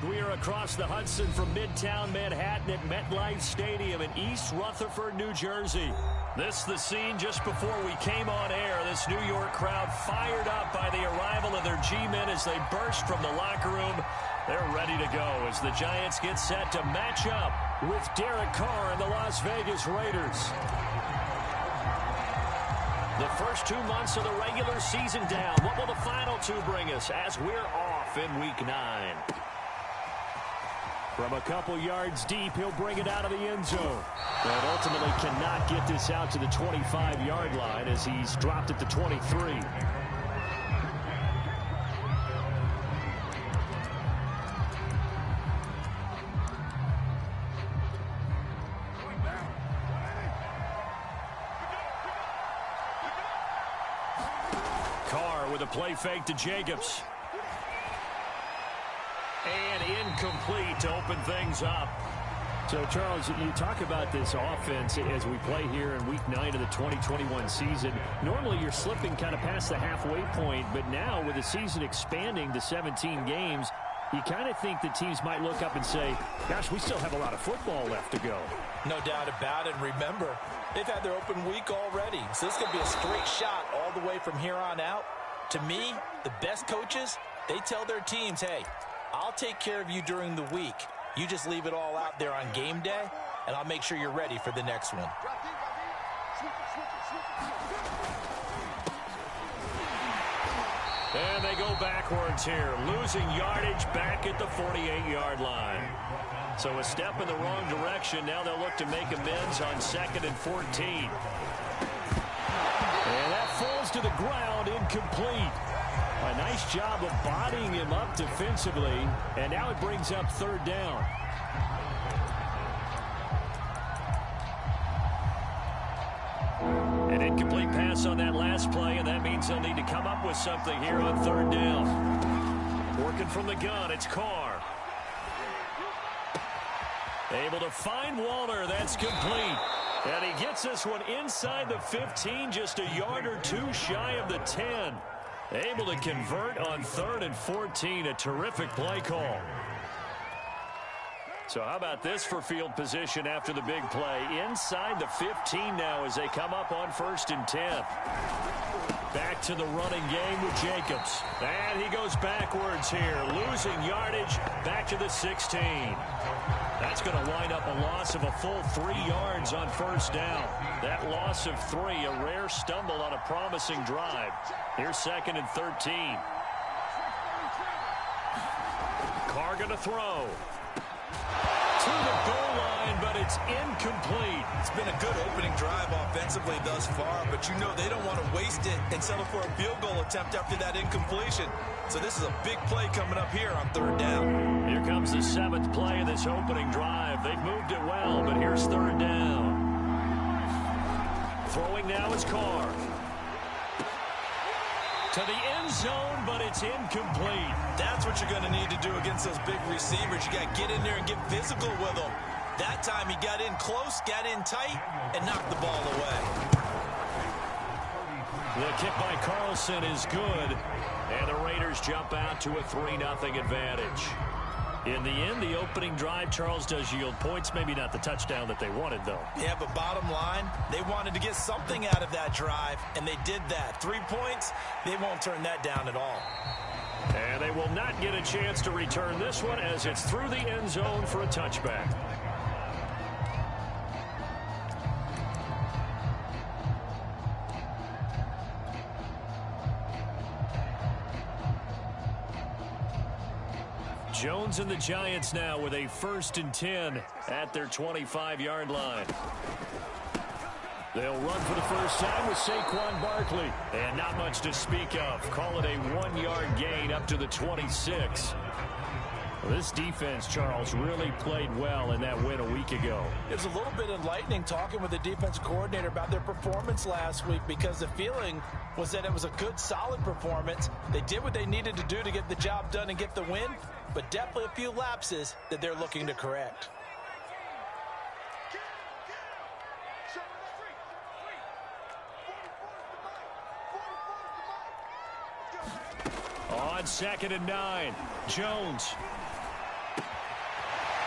We are across the Hudson from Midtown Manhattan at MetLife Stadium in East Rutherford, New Jersey. This the scene just before we came on air. This New York crowd fired up by the arrival of their G-men as they burst from the locker room. They're ready to go as the Giants get set to match up with Derek Carr and the Las Vegas Raiders. The first 2 months of the regular season down. What will the final two bring us as we're off in Week 9? From a couple yards deep, he'll bring it out of the end zone. But ultimately cannot get this out to the 25-yard line as he's dropped at the 23. Carr with a play fake to Jacobs. And incomplete to open things up. So, Charles, you talk about this offense as we play here in Week 9 of the 2021 season. Normally, you're slipping kind of past the halfway point, but now with the season expanding to 17 games, you kind of think the teams might look up and say, gosh, we still have a lot of football left to go. No doubt about it. And remember, they've had their open week already. So this could be a straight shot all the way from here on out. To me, the best coaches, they tell their teams, hey, I'll take care of you during the week. You just leave it all out there on game day, and I'll make sure you're ready for the next one. And they go backwards here, losing yardage back at the 48-yard line. So a step in the wrong direction. Now they'll look to make amends on 2nd and 14. And that falls to the ground, incomplete. A nice job of bodying him up defensively, and now it brings up 3rd down. An incomplete pass on that last play, and that means they'll need to come up with something here on 3rd down. Working from the gun, it's Carr. Able to find Waller, that's complete. And he gets this one inside the 15, just a yard or two shy of the 10. Able to convert on 3rd and 14. A terrific play call. So how about this for field position after the big play? Inside the 15 now as they come up on 1st and 10. Back to the running game with Jacobs. And he goes backwards here. Losing yardage back to the 16. That's going to wind up a loss of a full 3 yards on 1st down. That loss of 3, a rare stumble on a promising drive. Here's 2nd and 13. Carr going to throw. To the goal line, but it's incomplete. It's been a good opening drive offensively thus far, but you know they don't want to waste it and settle for a field goal attempt after that incompletion. So this is a big play coming up here on 3rd down. Here comes the 7th play of this opening drive. They've moved it well, but here's 3rd down. Throwing now is Carr. To the end zone, but it's incomplete. That's what you're going to need to do against those big receivers. You got to get in there and get physical with them. That time he got in close, got in tight, and knocked the ball away. The kick by Carlson is good, and the Raiders jump out to a 3-0 advantage. In the end, the opening drive, Charles, does yield points. Maybe not the touchdown that they wanted, though. Yeah, but bottom line, they wanted to get something out of that drive, and they did that. 3 points, they won't turn that down at all. And they will not get a chance to return this one as it's through the end zone for a touchback. Jones and the Giants now with a 1st and 10 at their 25-yard line. They'll run for the first time with Saquon Barkley. And not much to speak of. Call it a 1-yard gain up to the 26. Well, this defense, Charles, really played well in that win a week ago. It was a little bit enlightening talking with the defensive coordinator about their performance last week because the feeling was that it was a good, solid performance. They did what they needed to do to get the job done and get the win, but definitely a few lapses that they're looking to correct. on 2nd and 9. Jones.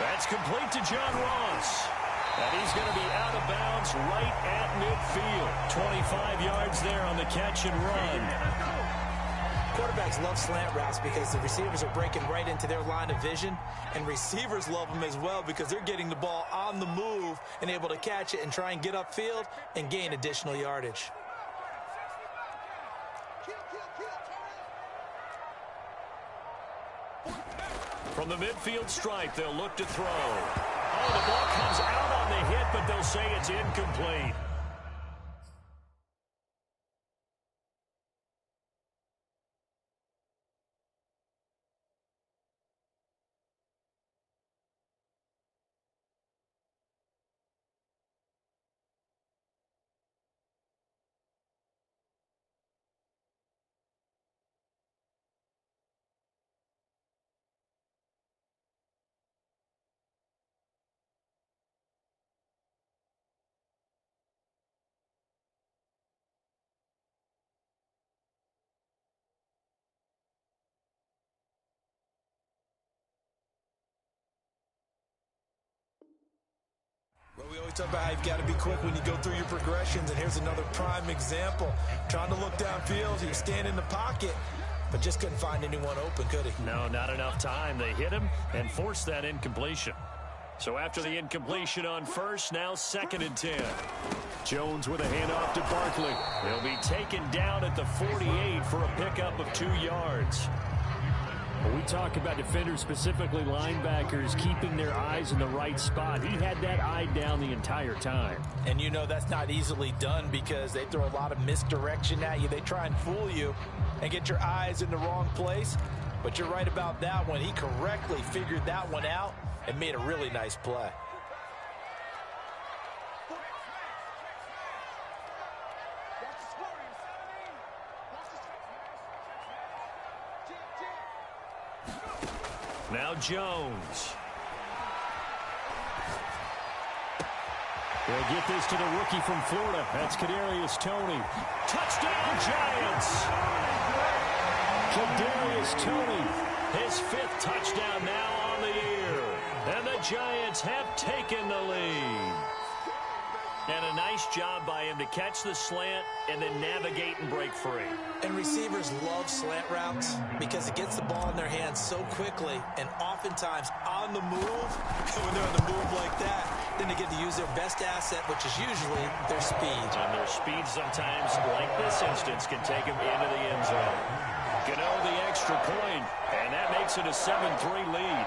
That's complete to John Ross. And he's going to be out of bounds right at midfield. 25 yards there on the catch and run. Quarterbacks love slant routes because the receivers are breaking right into their line of vision. And receivers love them as well because they're getting the ball on the move and able to catch it and try and get upfield and gain additional yardage. From the midfield stripe, they'll look to throw. Oh, the ball comes out on the hit, but they'll say it's incomplete. Well, we always talk about how you've got to be quick when you go through your progressions, and here's another prime example. Trying to look downfield, he was standing in the pocket, but just couldn't find anyone open, could he? No, not enough time. They hit him and forced that incompletion. So after the incompletion on first, now 2nd and 10. Jones with a handoff to Barkley. He'll be taken down at the 48 for a pickup of 2 yards. When we talk about defenders, specifically linebackers, keeping their eyes in the right spot, he had that eye down the entire time. And you know that's not easily done because they throw a lot of misdirection at you. They try and fool you and get your eyes in the wrong place. But you're right about that one. He correctly figured that one out and made a really nice play. Now Jones. They'll get this to the rookie from Florida. That's Kadarius Toney. Touchdown, Giants! Kadarius Toney, his 5th touchdown now on the year. And the Giants have taken the lead. And a nice job by him to catch the slant and then navigate and break free. And receivers love slant routes because it gets the ball in their hands so quickly and oftentimes on the move. When they're on the move like that, then they get to use their best asset, which is usually their speed. And their speed sometimes, like this instance, can take them into the end zone. Gano the extra point, and that makes it a 7-3 lead.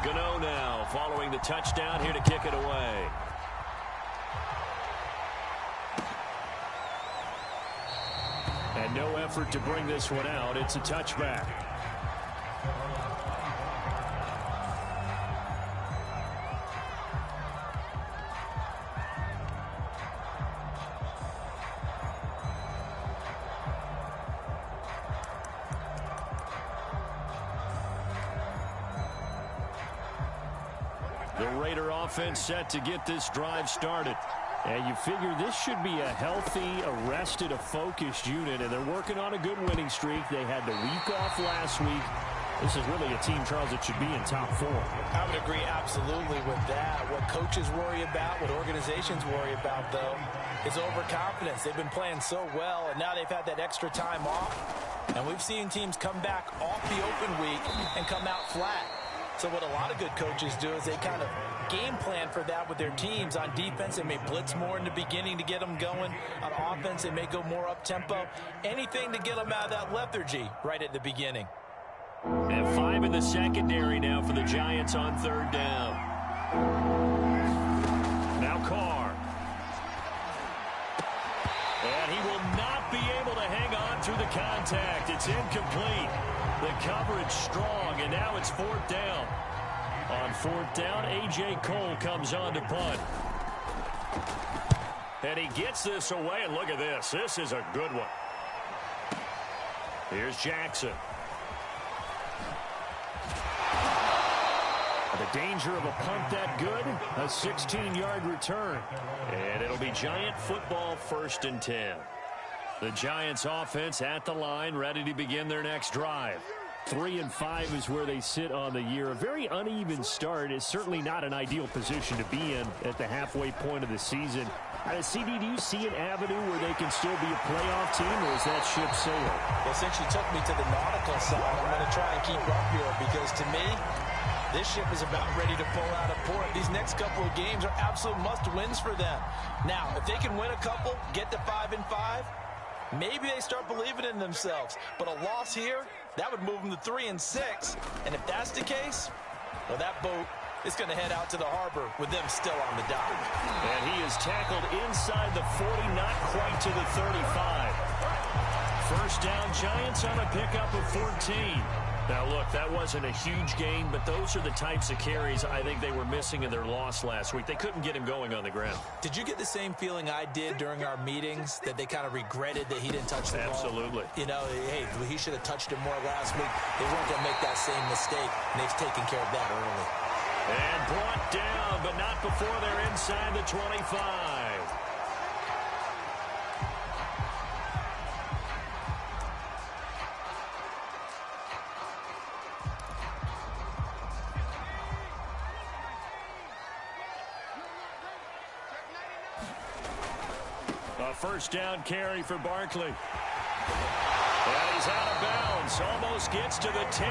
Gano now following the touchdown here to kick it away. And no effort to bring this one out. It's a touchback. The Raider offense set to get this drive started. And you figure this should be a healthy, arrested, a focused unit, and they're working on a good winning streak. They had the week off last week. This is really a team, Charles, that should be in top 4. I would agree absolutely with that. What coaches worry about, what organizations worry about, though, is overconfidence. They've been playing so well, and now they've had that extra time off. And we've seen teams come back off the open week and come out flat. So what a lot of good coaches do is they kind of game plan for that with their teams. On defense, they may blitz more in the beginning to get them going. On offense, they may go more up-tempo. Anything to get them out of that lethargy right at the beginning. And 5 in the secondary now for the Giants on 3rd down. Now Carr. And he will not be able to hang on through the contact. It's incomplete. The coverage strong, and now it's 4th down. On 4th down, A.J. Cole comes on to punt. And he gets this away, and look at this. This is a good one. Here's Jackson. The danger of a punt that good, a 16-yard return. And it'll be Giant football, 1st and 10. The Giants offense at the line, ready to begin their next drive. 3-5 is where they sit on the year. A very uneven start is certainly not an ideal position to be in at the halfway point of the season. CD, do you see an avenue where they can still be a playoff team, or is that ship sailed? Well, since you took me to the nautical side, I'm going to try and keep up here because to me, this ship is about ready to pull out of port. These next couple of games are absolute must-wins for them. Now, if they can win a couple, get to 5-5, maybe they start believing in themselves. But a loss here, that would move them to 3-6. And if that's the case, well, that boat is going to head out to the harbor with them still on the dock. And he is tackled inside the 40, not quite to the 35. 1st down, Giants on a pickup of 14. Now, look, that wasn't a huge gain, but those are the types of carries I think they were missing in their loss last week. They couldn't get him going on the ground. Did you get the same feeling I did during our meetings, that they kind of regretted that he didn't touch the ball? Absolutely. You know, hey, he should have touched him more last week. They weren't going to make that same mistake, and they've taken care of that early. And brought down, but not before they're inside the 25. A 1st down carry for Barkley. And he's out of bounds. Almost gets to the 10.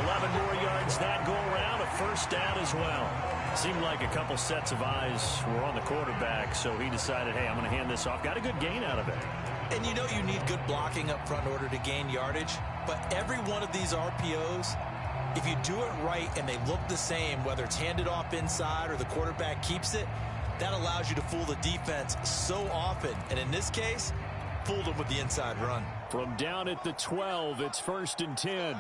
11 more yards that go around. A 1st down as well. Seemed like a couple sets of eyes were on the quarterback, so he decided, hey, I'm going to hand this off. Got a good gain out of it. And you know you need good blocking up front in order to gain yardage. But every one of these RPOs, if you do it right and they look the same, whether it's handed off inside or the quarterback keeps it, that allows you to fool the defense so often. And in this case, fooled them with the inside run. From down at the 12, it's 1st and 10.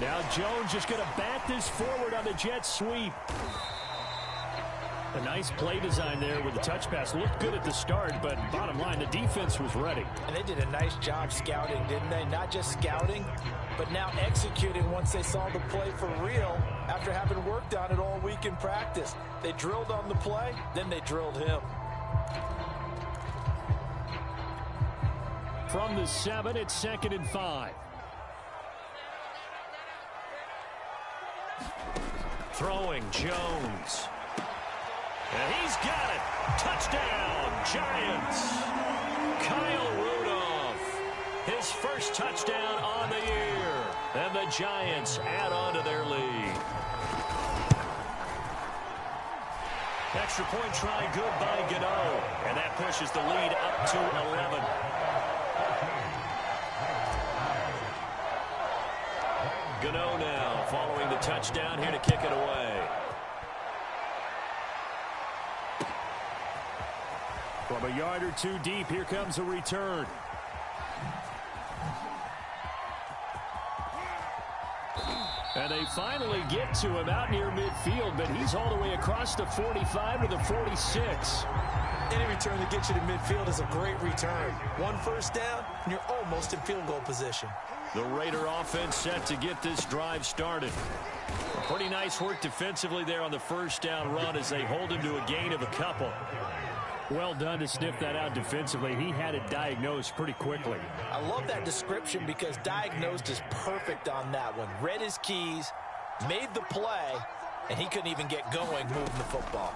Now Jones just going to bat this forward on the jet sweep. A nice play design there with the touch pass. Looked good at the start, but bottom line, the defense was ready. And they did a nice job scouting, didn't they? Not just scouting, but now executing once they saw the play for real after having worked on it all week in practice. They drilled on the play, then they drilled him. From the 7, it's 2nd and 5. Throwing Jones. And he's got it. Touchdown, Giants. Kyle Rudolph. His 1st touchdown on the year. And the Giants add on to their lead. Extra point try good by Gutta8. And that pushes the lead up to 11. Gutta8 now following the touchdown here to kick it away. From a yard or two deep, here comes a return. And they finally get to him out near midfield, but he's all the way across the 45 to the 46. Any return that gets you to midfield is a great return. 1 1st down, and you're almost in field goal position. The Raider offense set to get this drive started. Pretty nice work defensively there on the 1st down run as they hold him to a gain of a couple. Well done to sniff that out defensively. He had it diagnosed pretty quickly. I love that description because diagnosed is perfect on that one. Read his keys, made the play, and he couldn't even get going moving the football.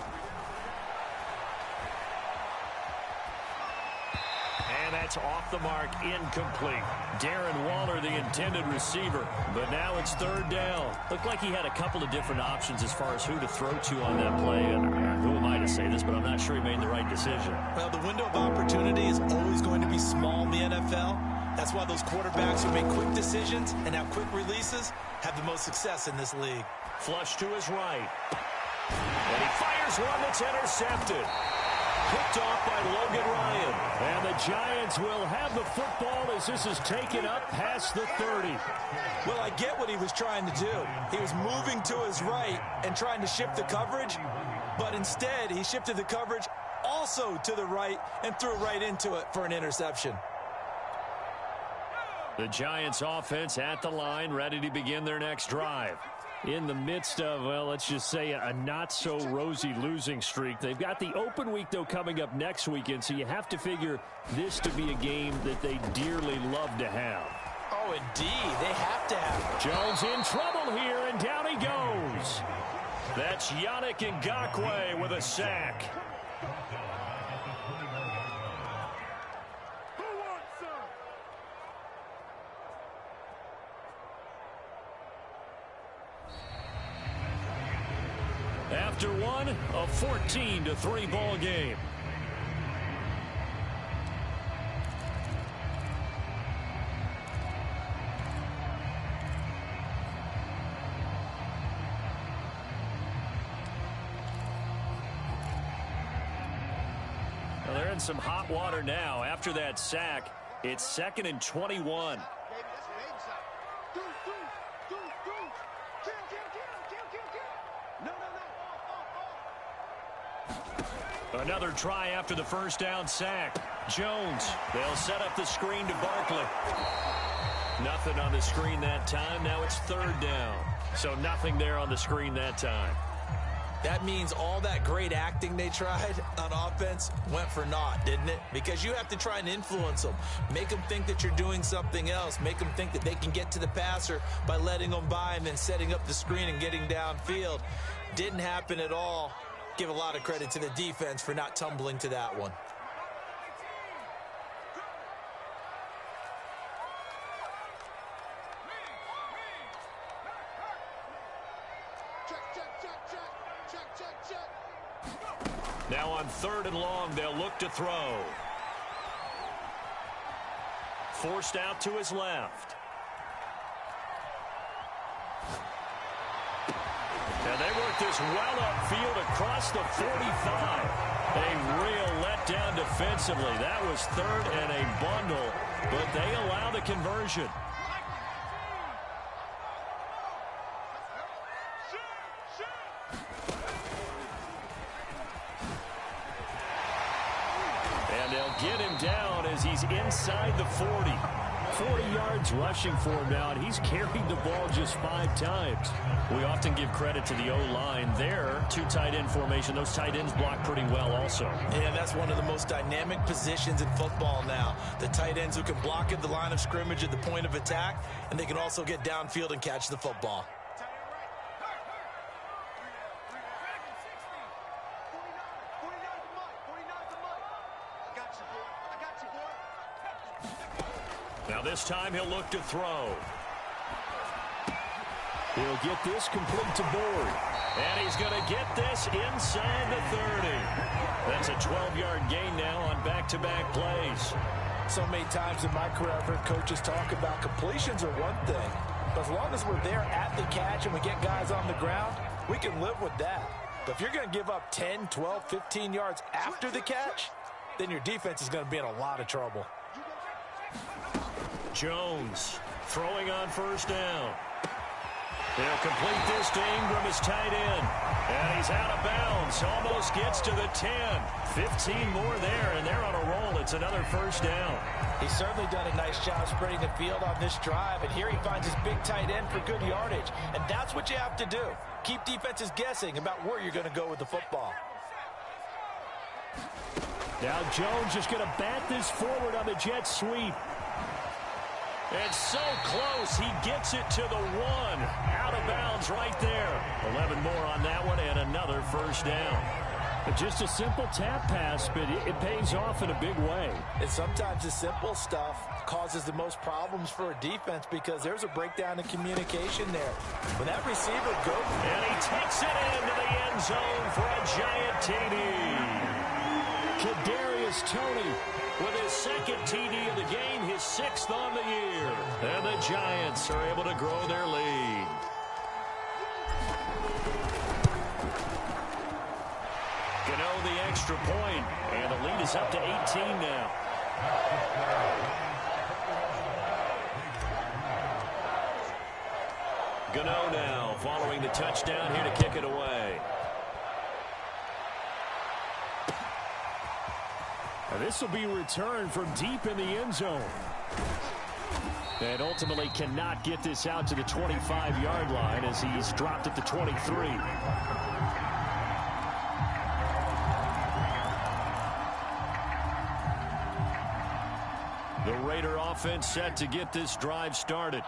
And that's off the mark, incomplete. Darren Waller, the intended receiver. But now it's 3rd down. Looked like he had a couple of different options as far as who to throw to on that play. And who am I to say this, but I'm not sure he made the right decision. Well, the window of opportunity is always going to be small in the NFL. That's why those quarterbacks who make quick decisions and have quick releases have the most success in this league. Flush to his right. And he fires one that's intercepted. Picked off by Logan Ryan. And the Giants will have the football as this is taken up past the 30. Well, I get what he was trying to do. He was moving to his right and trying to shift the coverage, but instead he shifted the coverage also to the right and threw right into it for an interception. The Giants offense at the line, ready to begin their next drive. In the midst of, well, let's just say a not-so-rosy losing streak. They've got the open week, though, coming up next weekend, so you have to figure this to be a game that they dearly love to have. Oh, indeed. They have to have it. Jones in trouble here, and down he goes. That's Yannick Ngakoue with a sack. After one, a 14-3 ball game. Well, they're in some hot water now. After that sack, it's 2nd and 21. Another try after the first down sack. Jones, they'll set up the screen to Barkley. Nothing on the screen that time. Now it's 3rd down. So nothing there on the screen that time. That means all that great acting they tried on offense went for naught, didn't it? Because you have to try and influence them. Make them think that you're doing something else. Make them think that they can get to the passer by letting them by and then setting up the screen and getting downfield. Didn't happen at all. Give a lot of credit to the defense for not tumbling to that one. Now on 3rd and long, they'll look to throw. Forced out to his left. And they work this well upfield across the 45. A real letdown defensively. That was 3rd and a bundle, but they allow the conversion. And they'll get him down as he's inside the 40. 40 yards rushing for him now, and he's carried the ball just 5 times. We often give credit to the O-line there. 2 tight end formation. Those tight ends block pretty well also. Yeah, that's one of the most dynamic positions in football now. The tight ends who can block at the line of scrimmage at the point of attack, and they can also get downfield and catch the football. Now this time he'll look to throw. He'll get this complete to Board. And he's going to get this inside the 30. That's a 12-yard gain now on back-to-back plays. So many times in my career I've heard coaches talk about completions are one thing. But as long as we're there at the catch and we get guys on the ground, we can live with that. But if you're going to give up 10, 12, 15 yards after the catch, then your defense is going to be in a lot of trouble. Jones throwing on 1st down. They'll complete this to Ingram as tight end. And he's out of bounds. Almost gets to the 10. 15 more there, and they're on a roll. It's another 1st down. He's certainly done a nice job spreading the field on this drive. And here he finds his big tight end for good yardage. And that's what you have to do. Keep defenses guessing about where you're going to go with the football. Now Jones just going to bat this forward on the jet sweep. It's so close. He gets it to the 1. Out of bounds right there. 11 more on that one and another 1st down. Just a simple tap pass, but it pays off in a big way. And sometimes the simple stuff causes the most problems for a defense because there's a breakdown in communication there. When that receiver goes... And he takes it into the end zone for a giant TD. Kadarius Toney with his 2nd TD of the game, his 6th on the year. And the Giants are able to grow their lead. Gano the extra point, and the lead is up to 18 now. Gano now following the touchdown here to kick it away. And this will be returned from deep in the end zone. And ultimately cannot get this out to the 25-yard line as he's dropped at the 23. The Raider offense set to get this drive started.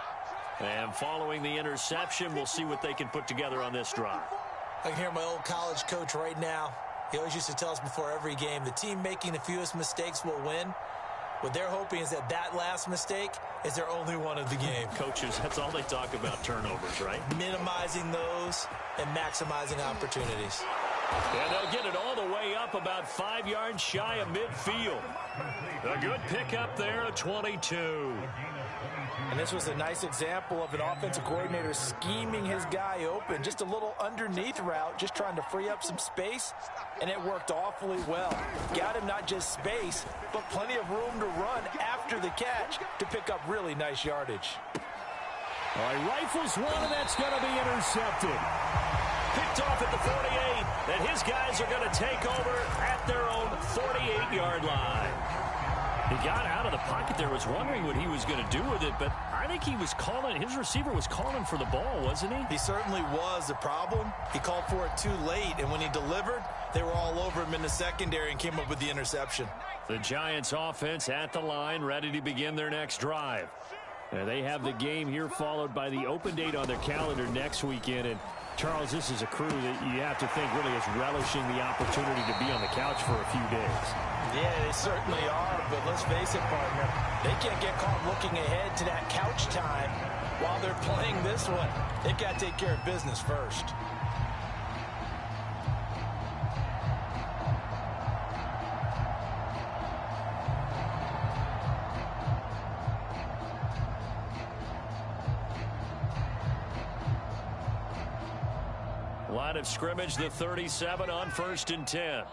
And following the interception, we'll see what they can put together on this drive. I can hear my old college coach right now. He always used to tell us before every game, the team making the fewest mistakes will win. What they're hoping is that that last mistake is their only one of the game. Coaches, that's all they talk about, turnovers, right? Minimizing those and maximizing opportunities. And they'll get it all the way up about 5 yards shy of midfield. A good pickup there at 22. And this was a nice example of an offensive coordinator scheming his guy open. Just a little underneath route, just trying to free up some space, and it worked awfully well. Got him not just space, but plenty of room to run after the catch to pick up really nice yardage. All right, rifles one, and that's going to be intercepted. Picked off at the 48, and his guys are going to take over at their own 48-yard line. He got out of the pocket there, was wondering what he was going to do with it, but I think he was calling, his receiver was calling for the ball, wasn't he? He certainly was. The problem, he called for it too late, and when he delivered, they were all over him in the secondary and came up with the interception. The Giants offense at the line, ready to begin their next drive. And they have the game here followed by the open date on their calendar next weekend. And Charles, this is a crew that you have to think really is relishing the opportunity to be on the couch for a few days. Yeah, they certainly are, but let's face it, partner, they can't get caught looking ahead to that couch time while they're playing this one. They've got to take care of business first. Line of scrimmage, the 37 on 1st and 10.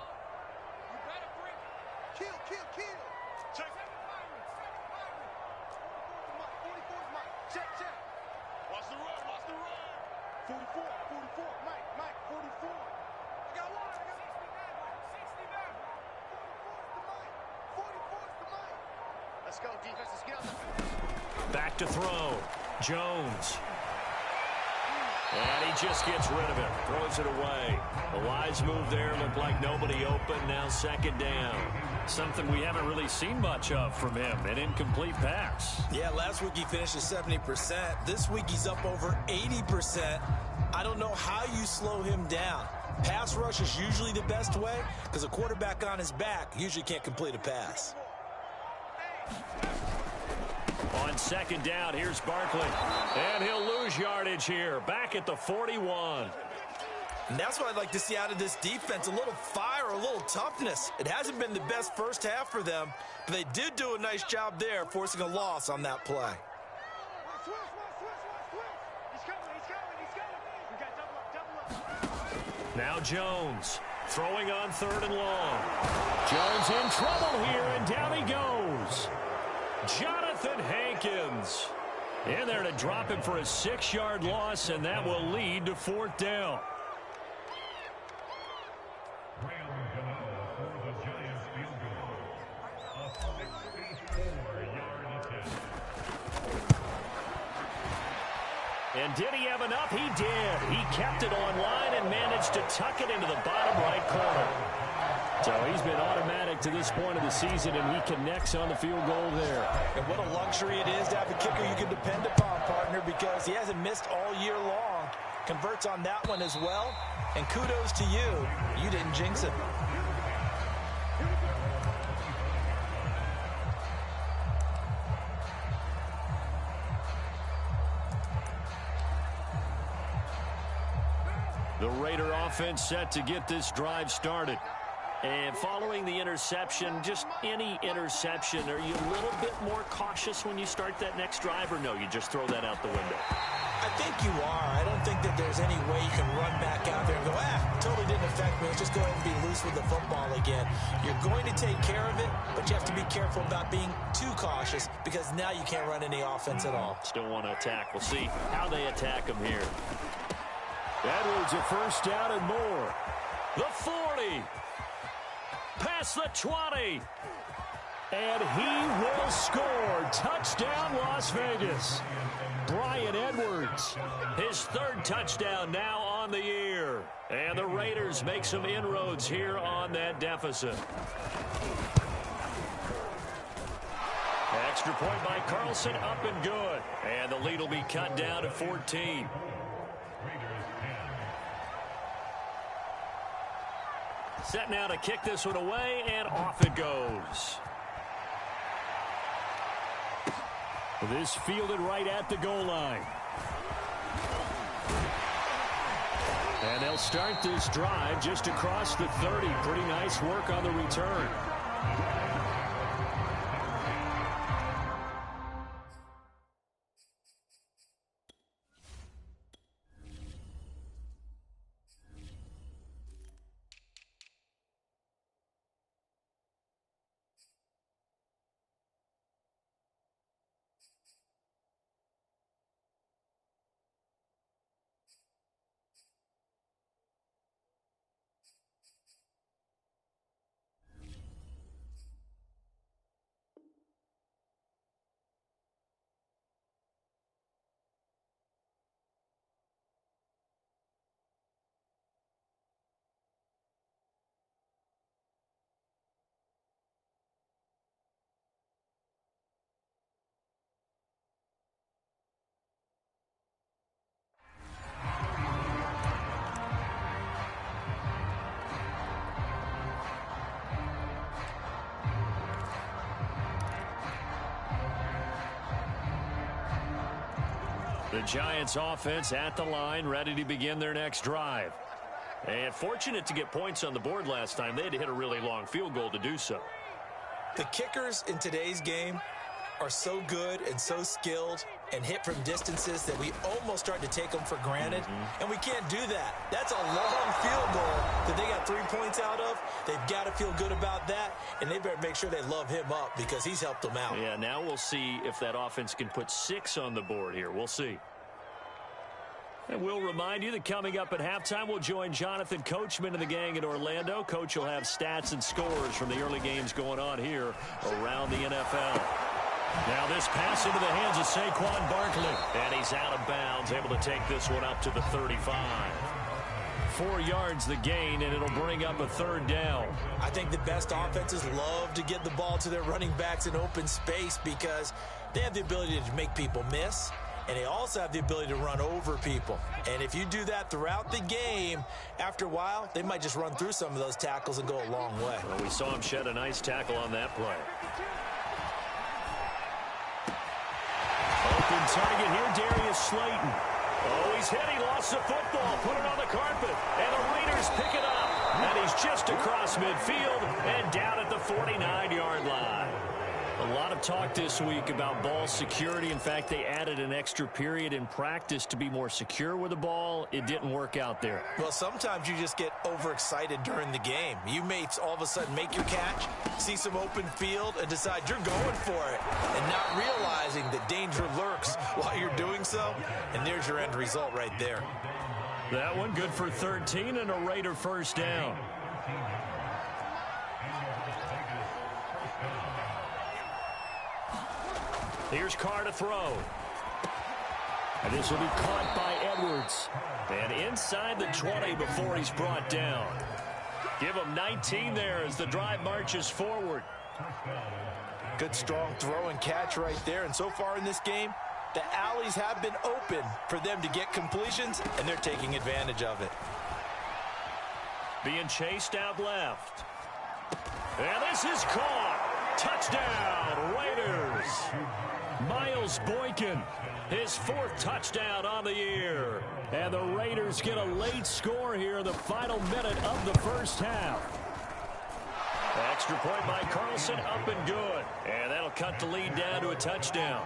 Back to throw. Jones. And he just gets rid of it. Throws it away. A wise move there. Looked like nobody open. Now 2nd down. Something we haven't really seen much of from him. An incomplete pass. Yeah, last week he finished at 70%. This week he's up over 80%. I don't know how you slow him down. Pass rush is usually the best way because a quarterback on his back usually can't complete a pass. On 2nd down, here's Barkley. And he'll lose yardage here. Back at the 41. And that's what I'd like to see out of this defense. A little fire, a little toughness. It hasn't been the best first half for them, but they did do a nice job there, forcing a loss on that play. Now Jones throwing on 3rd and long. Jones in trouble here, and down he goes. Jonathan Hankins in there to drop him for a 6-yard loss, and that will lead to 4th down. And did he have enough? He did. He kept it online and managed to tuck it into the bottom right corner. So he's been automatic to this point of the season, and he connects on the field goal there. And what a luxury it is to have a kicker you can depend upon, partner, because he hasn't missed all year long. Converts on that one as well. And kudos to you. You didn't jinx it. The Raider offense set to get this drive started. And following the interception, just any interception, are you a little bit more cautious when you start that next drive, or no, you just throw that out the window? I think you are. I don't think that there's any way you can run back out there and go, totally didn't affect me. Let's just go ahead and be loose with the football again. You're going to take care of it, but you have to be careful about being too cautious because now you can't run any offense at all. Still want to attack. We'll see how they attack him here. Edwards a 1st down and more. The 40. Past the 20. And he will score. Touchdown, Las Vegas. Bryan Edwards. His third touchdown now on the year. And the Raiders make some inroads here on that deficit. Extra point by Carlson, up and good. And the lead will be cut down to 14. Set now to kick this one away, and off it goes. This fielded right at the goal line. And they'll start this drive just across the 30. Pretty nice work on the return. The Giants offense at the line, ready to begin their next drive. And fortunate to get points on the board last time. They had to hit a really long field goal to do so. The kickers in today's game are so good and so skilled and hit from distances that we almost start to take them for granted. And we can't do that. That's a long field goal that they got 3 points out of. They've got to feel good about that, and they better make sure they love him up because he's helped them out. Yeah, now we'll see if that offense can put 6 on the board here. We'll see. And we'll remind you that coming up at halftime, we'll join Jonathan Coachman and the gang in Orlando. Coach will have stats and scores from the early games going on here around the NFL. Now this pass into the hands of Saquon Barkley. And he's out of bounds, able to take this one up to the 35. 4 yards the gain, and it'll bring up a third down. I think the best offenses love to get the ball to their running backs in open space because they have the ability to make people miss. And they also have the ability to run over people. And if you do that throughout the game, after a while, they might just run through some of those tackles and go a long way. Well, we saw him shed a nice tackle on that play. Open target here, Darius Slayton. Oh, he's hit. He lost the football. Put it on the carpet. And the Raiders pick it up. And he's just across midfield and down at the 49-yard line. A lot of talk this week about ball security. In fact, they added an extra period in practice to be more secure with the ball. It didn't work out there. Well, sometimes you just get overexcited during the game. You may all of a sudden make your catch, see some open field, and decide you're going for it, and not realizing that danger lurks while you're doing so. And there's your end result right there. That one good for 13 and a Raider first down. Here's Carr to throw. And this will be caught by Edwards. And inside the 20 before he's brought down. Give him 19 there as the drive marches forward. Good strong throw and catch right there. And so far in this game, the alleys have been open for them to get completions, and they're taking advantage of it. Being chased out left. And this is caught. Touchdown, Raiders. Miles Boykin, his 4th touchdown on the year. And the Raiders get a late score here in the final minute of the first half. Extra point by Carlson, up and good. And that'll cut the lead down to a touchdown.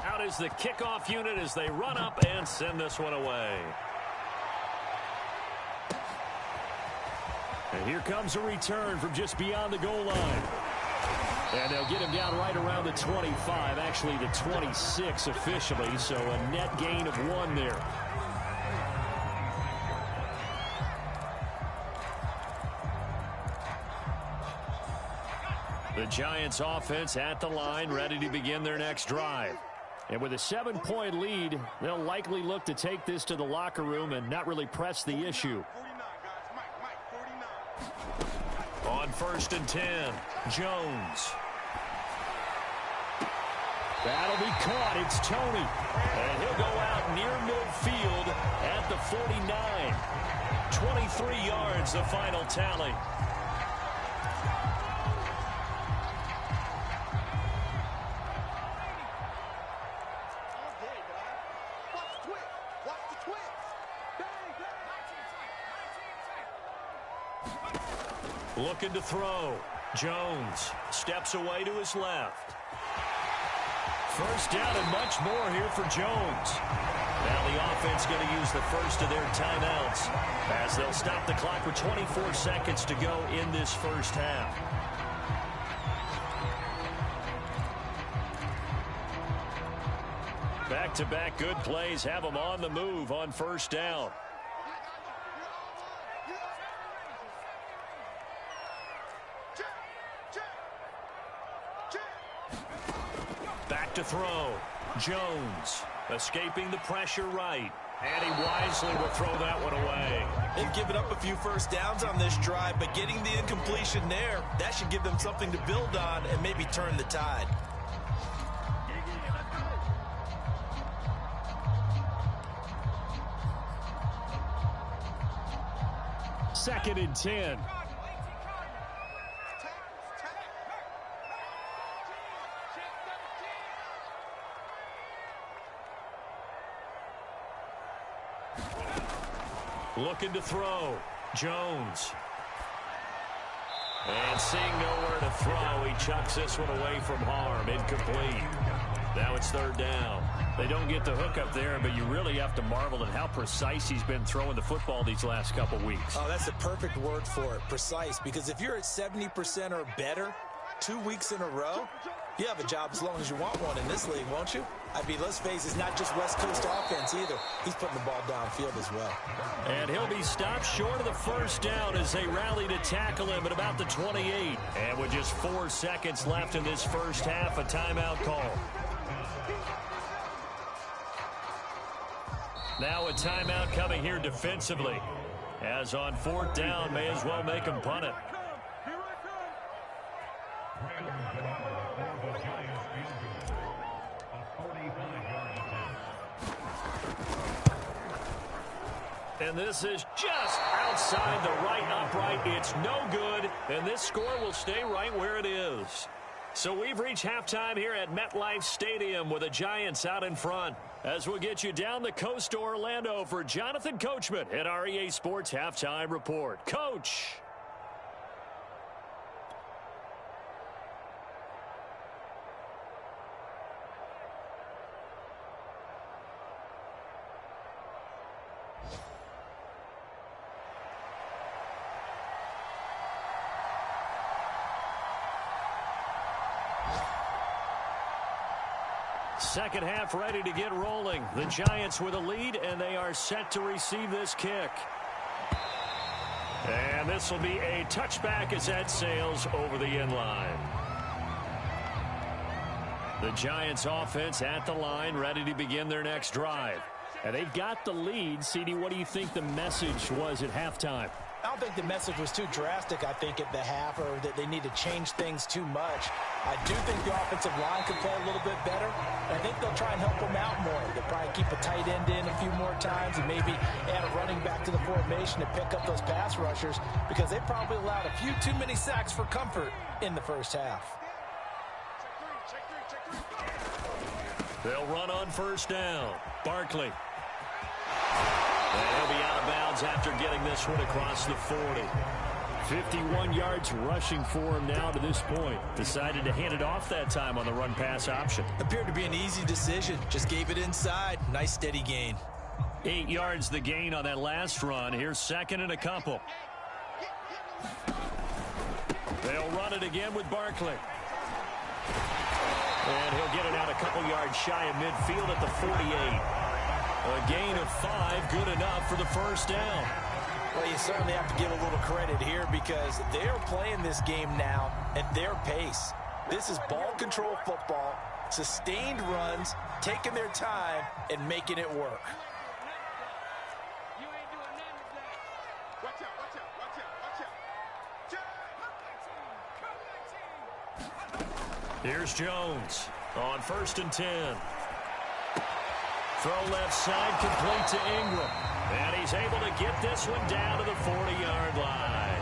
Out is the kickoff unit as they run up and send this one away. And here comes a return from just beyond the goal line. And they'll get him down right around the 25, actually the 26 officially, so a net gain of 1 there. The Giants offense at the line, ready to begin their next drive. And with a 7-point lead, they'll likely look to take this to the locker room and not really press the issue. On 1st and 10, Jones. That'll be caught. It's Tony. And he'll go out near midfield at the 49. 23 yards, the final tally. Looking to throw. Jones steps away to his left. First down and much more here for Jones. Now the offense going to use the first of their timeouts as they'll stop the clock with 24 seconds to go in this first half. Back-to-back good plays have them on the move on first down. Back to throw. Jones escaping the pressure right. And he wisely will throw that one away. They've given up a few first downs on this drive, but getting the incompletion there, that should give them something to build on and maybe turn the tide. Second and 10. Looking to throw. Jones. And seeing nowhere to throw, he chucks this one away from harm. Incomplete. Now it's third down. They don't get the hook up there, but you really have to marvel at how precise he's been throwing the football these last couple weeks. Oh, that's the perfect word for it, precise, because if you're at 70% or better 2 weeks in a row, you have a job as long as you want one in this league, won't you? I mean, let's face it, it's not just West Coast offense either. He's putting the ball downfield as well. And he'll be stopped short of the first down as they rally to tackle him at about the 28. And with just 4 seconds left in this first half, a timeout call. Now a timeout coming here defensively. As on fourth down, may as well make him punt it. And this is just outside the right upright. It's no good, and this score will stay right where it is. So we've reached halftime here at MetLife Stadium with the Giants out in front. As we'll get you down the coast to Orlando for Jonathan Coachman at our EA Sports Halftime Report. Coach. Second half ready to get rolling. The Giants with a lead, and they are set to receive this kick. And this will be a touchback as that sails over the end line. The Giants offense at the line, ready to begin their next drive. And they've got the lead. CD, what do you think the message was at halftime? I don't think the message was too drastic, I think, at the half, or that they need to change things too much. I do think the offensive line could play a little bit better. And I think they'll try and help them out more. They'll probably keep a tight end in a few more times and maybe add a running back to the formation to pick up those pass rushers, because they probably allowed a few too many sacks for comfort in the first half. They'll run on first down. Barkley. And he'll be out of bounds after getting this one across the 40. 51 yards rushing for him now to this point. Decided to hand it off that time on the run-pass option. Appeared to be an easy decision. Just gave it inside. Nice steady gain. 8 yards the gain on that last run. Here's second and a couple. They'll run it again with Barkley. And he'll get it out a couple yards shy of midfield at the 48. A gain of 5, good enough for the first down. Well, you certainly have to give a little credit here because they are playing this game now at their pace. This is ball control football, sustained runs, taking their time, and making it work. Here's Jones on 1st and 10. Throw left side, complete to Ingram. And he's able to get this one down to the 40-yard line.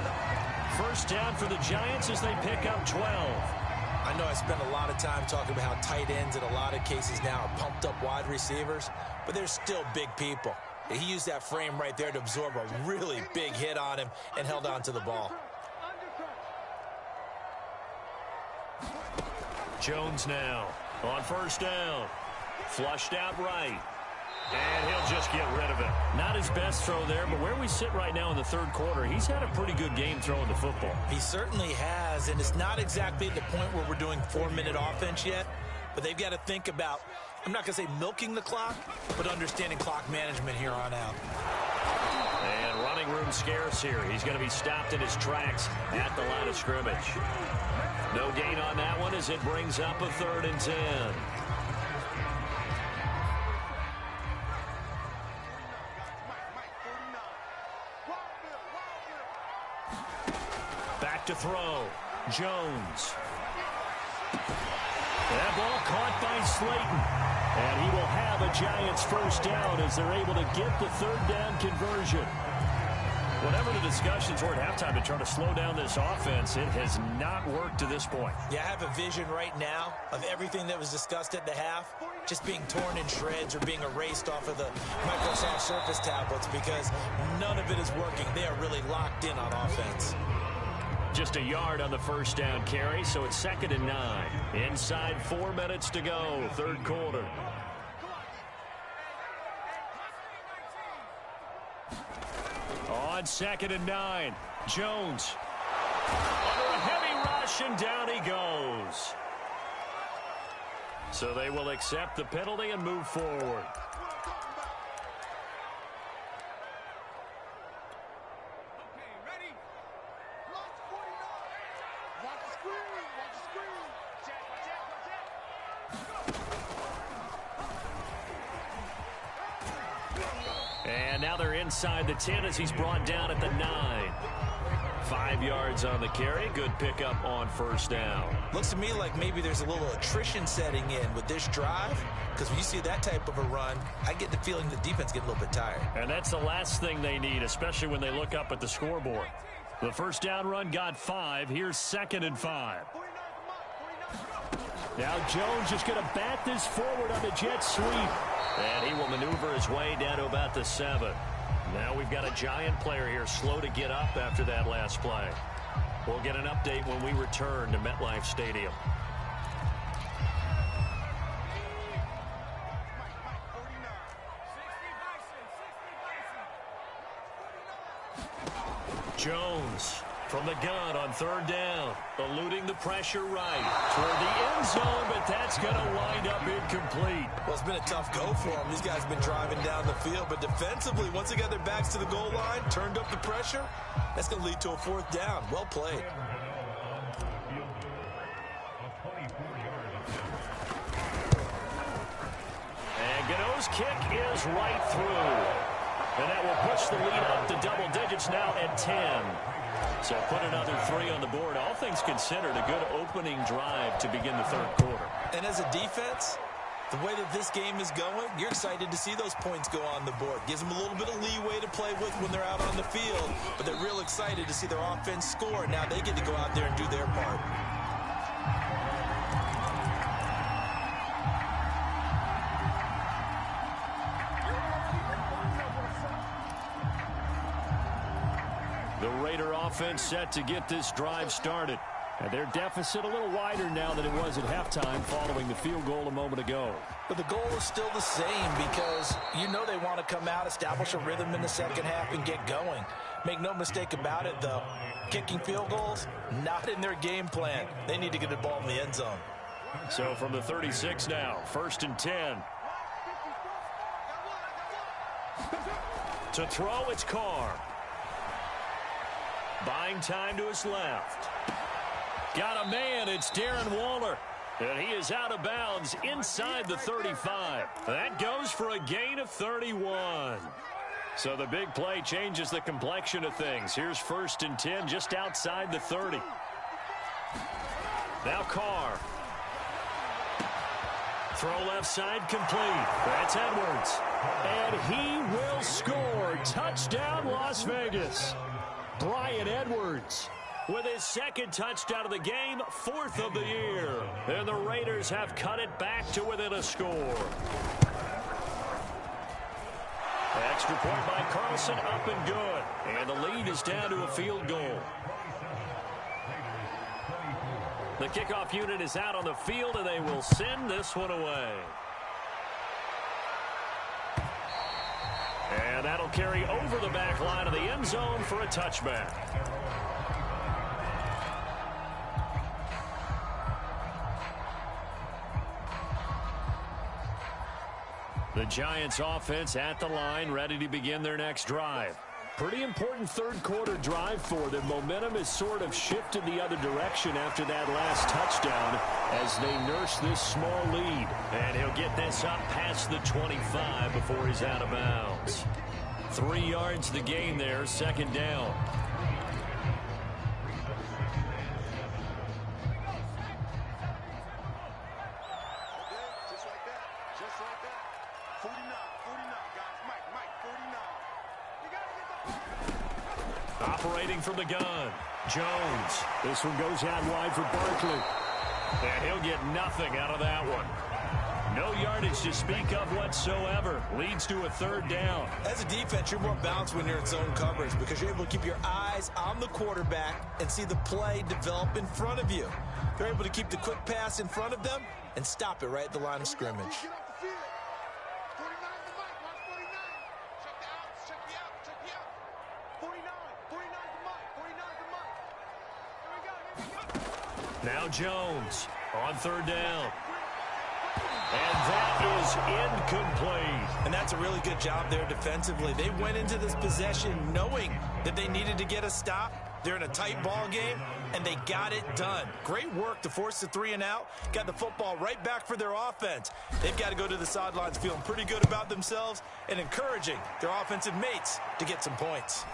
First down for the Giants as they pick up 12. I know I spent a lot of time talking about how tight ends in a lot of cases now are pumped up wide receivers, but they're still big people. He used that frame right there to absorb a really big hit on him and held on to the ball. Jones now on 1st down. Flushed out right. And he'll just get rid of it. Not his best throw there, but where we sit right now in the 3rd quarter, he's had a pretty good game throwing the football. He certainly has, and it's not exactly at the point where we're doing 4-minute offense yet, but they've got to think about, I'm not going to say milking the clock, but understanding clock management here on out. And running room scarce here. He's going to be stopped in his tracks at the line of scrimmage. No gain on that one as it brings up a 3rd and 10. Back to throw. Jones. That ball caught by Slayton. And he will have a Giants first down as they're able to get the 3rd down conversion. Whatever the discussions were at halftime to try to slow down this offense, it has not worked to this point. Yeah, I have a vision right now of everything that was discussed at the half just being torn in shreds or being erased off of the Microsoft Surface tablets because none of it is working. They are really locked in on offense. Just a yard on the first down carry, so it's 2nd and 9. Inside 4 minutes to go, 3rd quarter. On 2nd and 9, Jones under a heavy rush, and down he goes. So they will accept the penalty and move forward. And now they're inside the 10 as he's brought down at the 9. 5 yards on the carry. Good pickup on 1st down. Looks to me like maybe there's a little attrition setting in with this drive, because when you see that type of a run, I get the feeling the defense get a little bit tired. And that's the last thing they need, especially when they look up at the scoreboard. The first down run got 5. Here's 2nd and 5. Now Jones just going to bat this forward on the jet sweep. And he will maneuver his way down to about the 7. Now we've got a Giant player here slow to get up after that last play. We'll get an update when we return to MetLife Stadium. Jones from the gun on 3rd down, eluding the pressure right toward the end zone, but that's going to wind up incomplete. Well, it's been a tough go for them. These guys have been driving down the field, but defensively, once they got their backs to the goal line, turned up the pressure, that's going to lead to a 4th down. Well played. And Gano's kick is right through. And that will push the lead up to double digits now at 10. So put another 3 on the board. All things considered, a good opening drive to begin the 3rd quarter. And as a defense, the way that this game is going, you're excited to see those points go on the board. Gives them a little bit of leeway to play with when they're out on the field, but they're real excited to see their offense score. Now they get to go out there and do their part. The Raider offense set to get this drive started. And their deficit a little wider now than it was at halftime following the field goal a moment ago. But the goal is still the same because you know they want to come out, establish a rhythm in the 2nd half, and get going. Make no mistake about it, though. Kicking field goals, not in their game plan. They need to get the ball in the end zone. So from the 36 now, 1st and 10. To throw, it's Carr. Buying time to his left. Got a man. It's Darren Waller. And he is out of bounds inside the 35. That goes for a gain of 31. So the big play changes the complexion of things. Here's 1st and 10 just outside the 30. Now Carr. Throw left side complete. That's Edwards. And he will score. Touchdown, Las Vegas. Bryan Edwards with his 2nd touchdown of the game, 4th of the year. And the Raiders have cut it back to within a score. Extra point by Carlson, up and good. And the lead is down to a field goal. The kickoff unit is out on the field, and they will send this one away. And that'll carry over the back line of the end zone for a touchback. The Giants offense at the line, ready to begin their next drive. Pretty important third-quarter drive for them. Momentum has sort of shifted the other direction after that last touchdown as they nurse this small lead. And he'll get this up past the 25 before he's out of bounds. 3 yards the gain there, 2nd down. Operating from the gun, Jones. This one goes out wide for Barkley. And he'll get nothing out of that one. No yardage to speak of whatsoever. Leads to a 3rd down. As a defense, you're more balanced when you're in zone coverage because you're able to keep your eyes on the quarterback and see the play develop in front of you. You're able to keep the quick pass in front of them and stop it right at the line of scrimmage. Now Jones on 3rd down. And that is incomplete. And that's a really good job there defensively. They went into this possession knowing that they needed to get a stop. They're in a tight ball game, and they got it done. Great work to force the 3 and out. Got the football right back for their offense. They've got to go to the sidelines feeling pretty good about themselves and encouraging their offensive mates to get some points.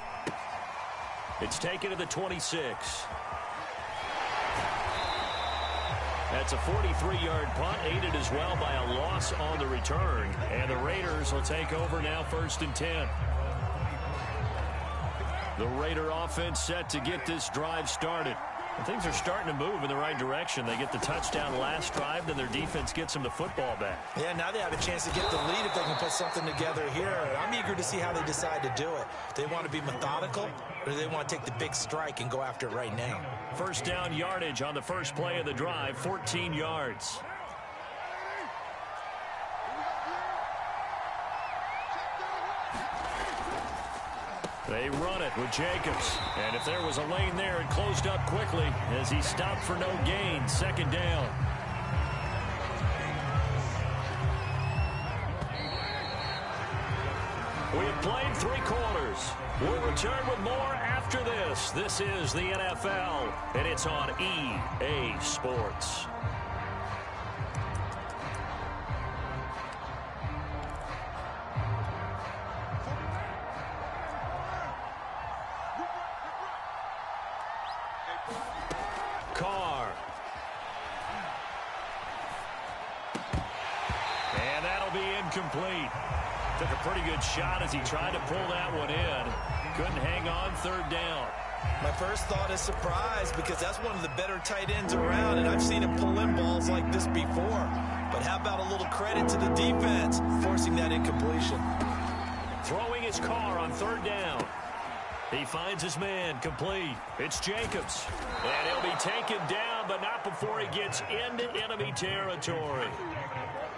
It's taken to the 26. That's a 43-yard punt, aided as well by a loss on the return. And the Raiders will take over now, 1st and 10. The Raider offense set to get this drive started. And things are starting to move in the right direction. They get the touchdown last drive, then their defense gets them the football back. Yeah, now they have a chance to get the lead if they can put something together here. I'm eager to see how they decide to do it. Do they want to be methodical, or do they want to take the big strike and go after it right now? 1st down yardage on the first play of the drive, 14 yards. They run it with Jacobs. And if there was a lane there, it closed up quickly as he stopped for no gain. 2nd down. We have played 3 quarters. We'll return with more after this. This is the NFL, and it's on EA Sports. Carr. And that'll be incomplete. Took a pretty good shot as he tried to pull that one in. Couldn't hang on, 3rd down. My first thought is surprise because that's one of the better tight ends around, and I've seen him pull in balls like this before. But how about a little credit to the defense forcing that incompletion? Throwing his Carr on 3rd down. He finds his man, complete. It's Jacobs. And he'll be taken down, but not before he gets into enemy territory.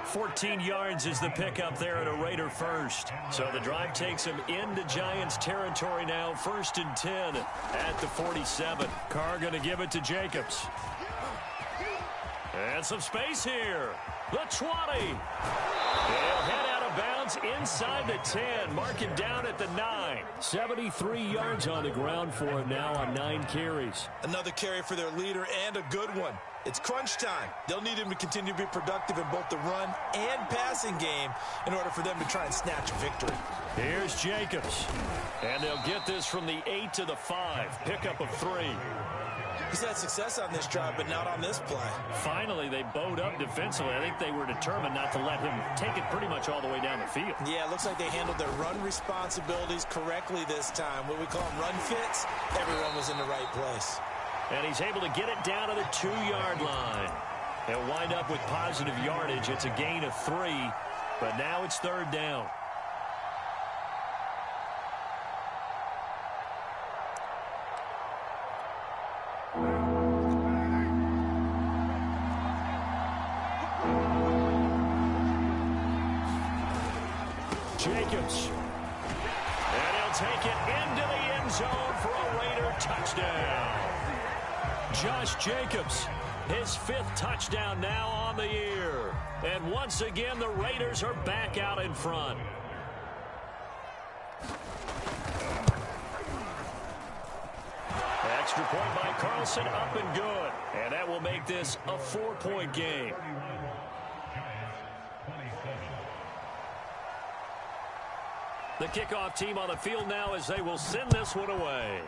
14 yards is the pickup there at a Raider 1st. So the drive takes him into Giants territory now, 1st and 10 at the 47. Carr going to give it to Jacobs. And some space here. The 20. He'll head out of bounds inside the 10. Mark him down at the 9. 73 yards on the ground for him now on 9 carries. Another carry for their leader and a good one. It's crunch time. They'll need him to continue to be productive in both the run and passing game in order for them to try and snatch a victory. Here's Jacobs. And they'll get this from the 8 to the 5. Pickup of 3. He's had success on this drive, but not on this play. Finally, they bowed up defensively. I think they were determined not to let him take it pretty much all the way down the field. Yeah, it looks like they handled their run responsibilities correctly this time. What we call them run fits, everyone was in the right place. And he's able to get it down to the 2-yard line. They'll wind up with positive yardage. It's a gain of 3, but now it's 3rd down. Jacobs. And he'll take it into the end zone for a Raider touchdown. Josh Jacobs, his 5th touchdown now on the year. And once again, the Raiders are back out in front. Extra point by Carlson, up and good. And that will make this a 4-point game. The kickoff team on the field now as they will send this one away.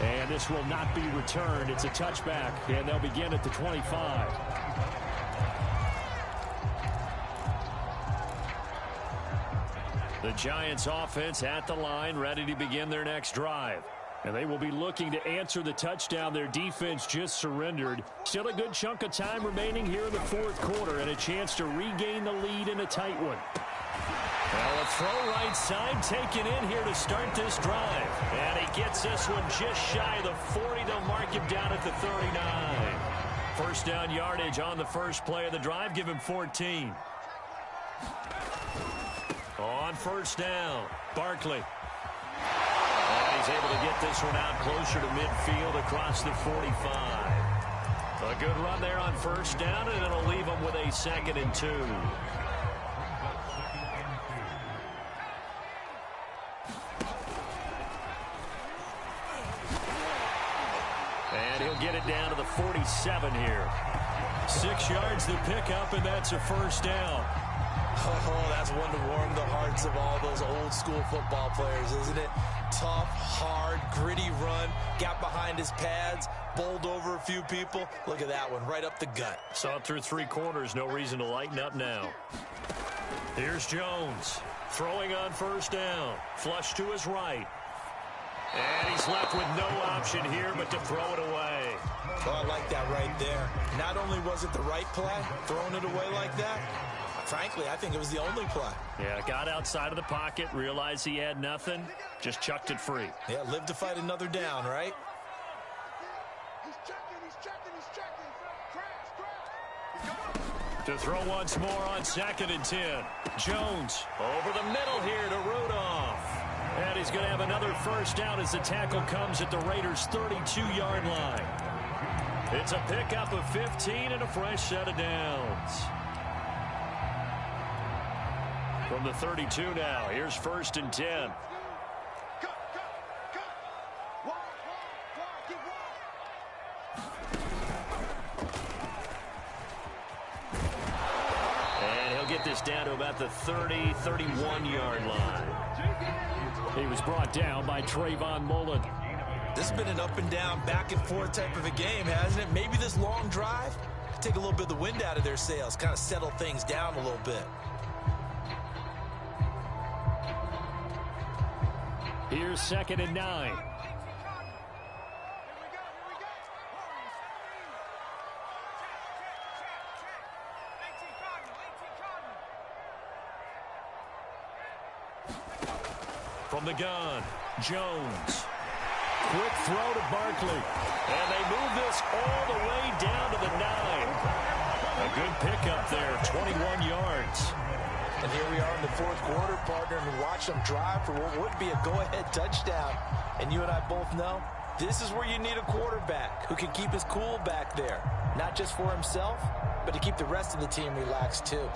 And this will not be returned. It's a touchback, and they'll begin at the 25. The Giants offense at the line, ready to begin their next drive. And they will be looking to answer the touchdown their defense just surrendered. Still a good chunk of time remaining here in the 4th quarter and a chance to regain the lead in a tight one. Well, a throw right side taken in here to start this drive. And he gets this one just shy of the 40. They'll mark him down at the 39. First down yardage on the first play of the drive. Give him 14. On first down, Barkley. And he's able to get this one out closer to midfield across the 45. A good run there on first down, and it'll leave him with a 2nd and 2. And he'll get it down to the 47 here. 6 yards to pick up, and that's a first down. Oh, that's one to warm the hearts of all those old school football players, isn't it? Tough, hard, gritty run, got behind his pads, bowled over a few people. Look at that one, right up the gut. Saw it through 3 quarters, no reason to lighten up now. Here's Jones, throwing on first down, flush to his right. And he's left with no option here but to throw it away. Oh, I like that right there. Not only was it the right play, throwing it away like that, frankly, I think it was the only play. Yeah, got outside of the pocket, realized he had nothing, just chucked it free. Yeah, live to fight another down, right? He's checking. To throw once more on 2nd and 10. Jones over the middle here to Rudolph. And he's going to have another first down as the tackle comes at the Raiders' 32-yard line. It's a pickup of 15 and a fresh set of downs. From the 32 now, here's 1st and 10. And he'll get this down to about the 30, 31-yard line. He was brought down by Trayvon Mullen. This has been an up and down, back and forth type of a game, hasn't it? Maybe this long drive take a little bit of the wind out of their sails, kind of settle things down a little bit. Here's 2nd and 9. From the gun, Jones. Quick throw to Barkley. And they move this all the way down to the 9. A good pickup there, 21 yards. And here we are in the 4th quarter, partner, and watch them drive for what would be a go-ahead touchdown. And you and I both know This is where you need a quarterback who can keep his cool back there. Not just for himself, but to keep the rest of the team relaxed too.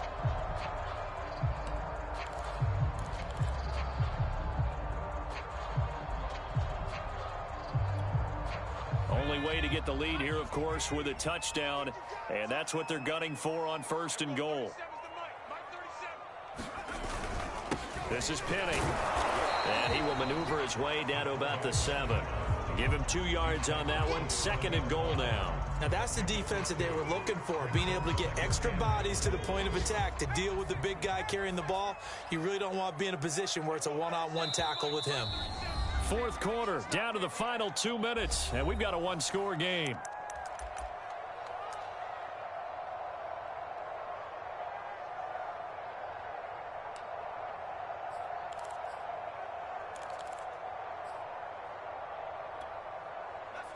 Only way to get the lead here, of course, with a touchdown. And that's what they're gunning for on 1st and goal. This is Penny. And he will maneuver his way down to about the 7. Give him 2 yards on that one. 2nd and goal now. Now that's the defense that they were looking for, being able to get extra bodies to the point of attack to deal with the big guy carrying the ball. You really don't want to be in a position where it's a one-on-one tackle with him. 4th quarter, down to the final 2 minutes, and we've got a 1-score game.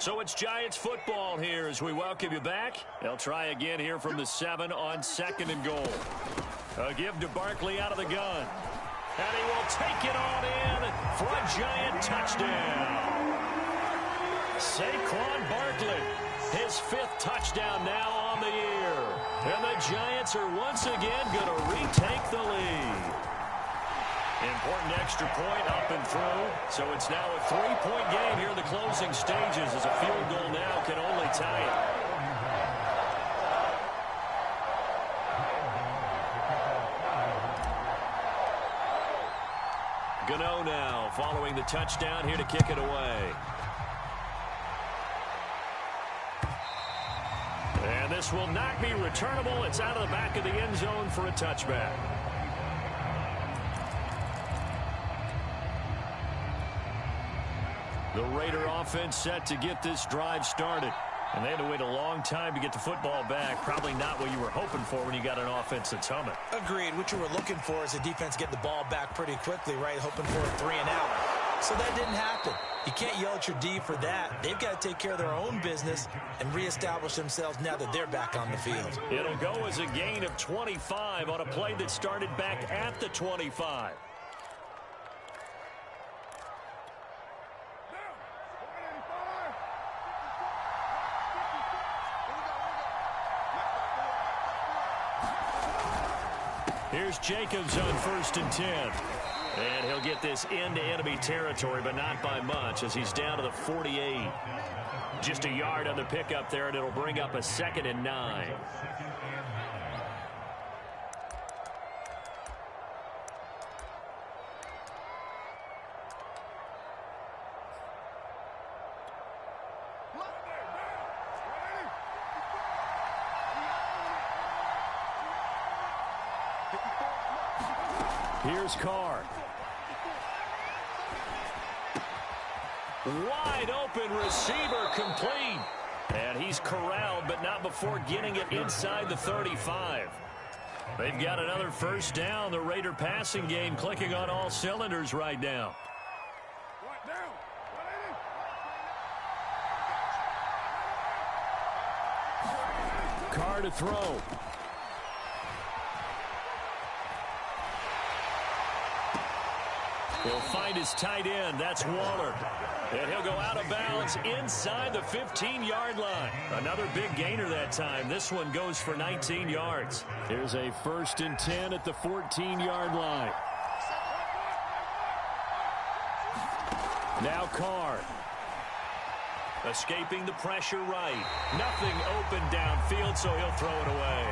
So it's Giants football here as we welcome you back. They'll try again here from the 7 on 2nd and goal. A give to Barkley out of the gun. And he will take it on in for a Giant touchdown. Saquon Barkley, his 5th touchdown now on the year. And the Giants are once again going to retake the lead. Important extra point up and through. So it's now a 3-point game here in the closing stages as a field goal now can only tie it. Gano now following the touchdown here to kick it away. And this will not be returnable. It's out of the back of the end zone for a touchback. The Raider offense set to get this drive started. And they had to wait a long time to get the football back. Probably not what you were hoping for when you got an offense that's humming. Agreed. What you were looking for is the defense getting the ball back pretty quickly, right? Hoping for a 3 and out. So that didn't happen. You can't yell at your D for that. They've got to take care of their own business and reestablish themselves now that they're back on the field. It'll go as a gain of 25 on a play that started back at the 25. Here's Jacobs on 1st and 10. And he'll get this into enemy territory, but not by much as he's down to the 48. Just a yard on the pickup there, and it'll bring up a 2nd and 9. Here's Carr. Wide open receiver complete. And he's corralled, but not before getting it inside the 35. They've got another 1st down. The Raider passing game clicking on all cylinders right now. Carr to throw. He'll find his tight end. That's Waller. And he'll go out of bounds inside the 15-yard line. Another big gainer that time. This one goes for 19 yards. Here's a 1st and 10 at the 14-yard line. Now Carr. Escaping the pressure right. Nothing open downfield, so he'll throw it away.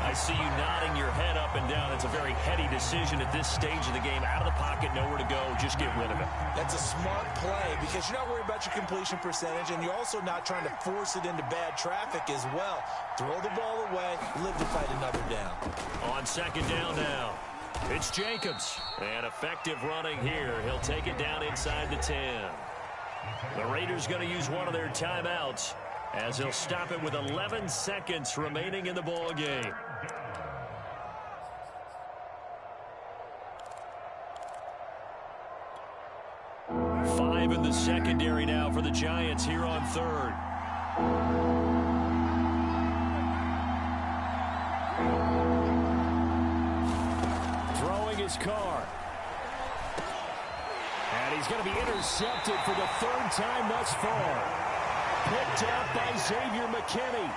I see you nodding your head up and down. That's a very heady decision at this stage of the game. Out of the pocket, nowhere to go. Just get rid of it. That's a smart play because you're not worried about your completion percentage, and you're also not trying to force it into bad traffic as well. Throw the ball away, live to fight another down. On 2nd down now. It's Jacobs. And effective running here. He'll take it down inside the 10. The Raiders going to use one of their timeouts as they'll stop it with 11 seconds remaining in the ball game. Five in the secondary now for the Giants here on 3rd. Throwing his Carr. And And he's going to be intercepted for the third time thus far. Picked up by Xavier McKinney.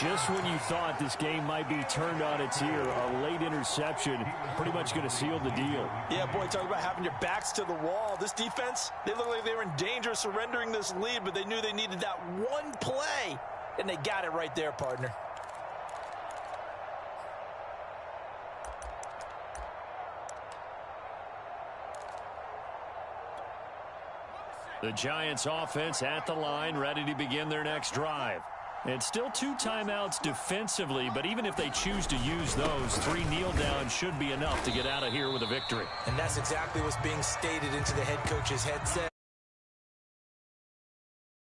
Just when you thought this game might be turned on its ear, a late interception pretty much going to seal the deal. Yeah, boy, talk about having your backs to the wall. This defense, they look like they were in danger of surrendering this lead, but they knew they needed that one play, and they got it right there, partner. The Giants offense at the line, ready to begin their next drive. And still 2 timeouts defensively, but even if they choose to use those, 3 kneel downs should be enough to get out of here with a victory. And that's exactly what's being stated into the head coach's headset.